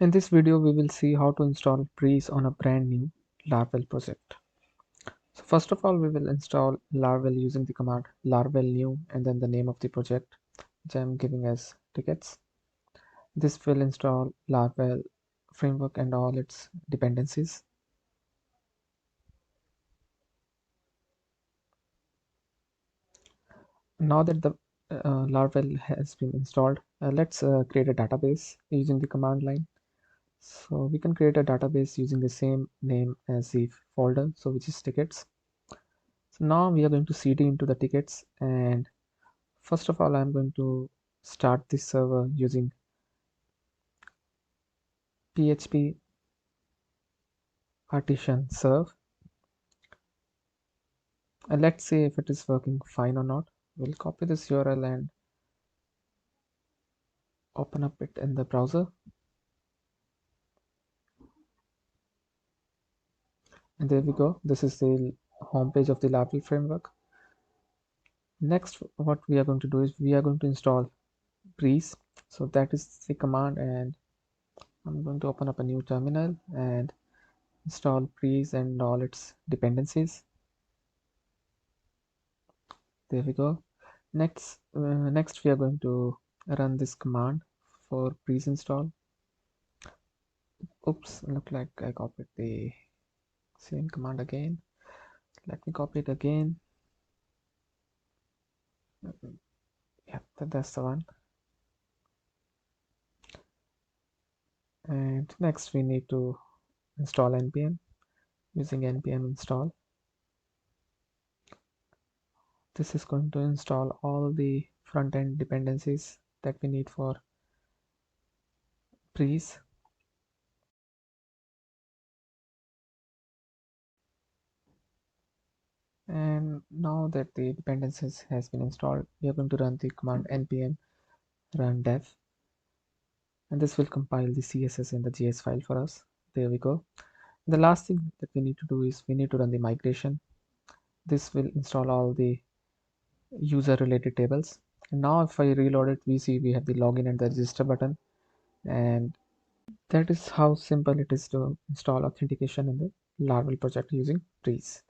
In this video, we will see how to install Breeze on a brand new Laravel project. So first of all, we will install Laravel using the command Laravel new and then the name of the project, which I am giving as tickets. This will install Laravel framework and all its dependencies. Now that the Laravel has been installed, let's create a database using the command line. So we can create a database using the same name as the folder, so which is tickets. So now we are going to cd into the tickets, and first of all I'm going to start this server using php artisan serve, and let's see if it is working fine or not. We'll copy this URL and open up it in the browser, and there we go. This is the home page of the Laravel framework. Next, what we are going to do is we are going to install Breeze. So that is the command, and I'm going to open up a new terminal and install Breeze and all its dependencies. There we go. Next we are going to run this command for Breeze install. Oops, look like I copied the same command again. Let me copy it again. Yeah, that's the one. And next we need to install npm using npm install. This is going to install all the front-end dependencies that we need for Breeze. And now that the dependencies has been installed, we are going to run the command npm run dev, and this will compile the css and the js file for us. There we go. The last thing that we need to do is we need to run the migration. This will install all the user related tables, and now if I reload it, we see we have the login and the register button, and that is how simple it is to install authentication in the Laravel project using Breeze.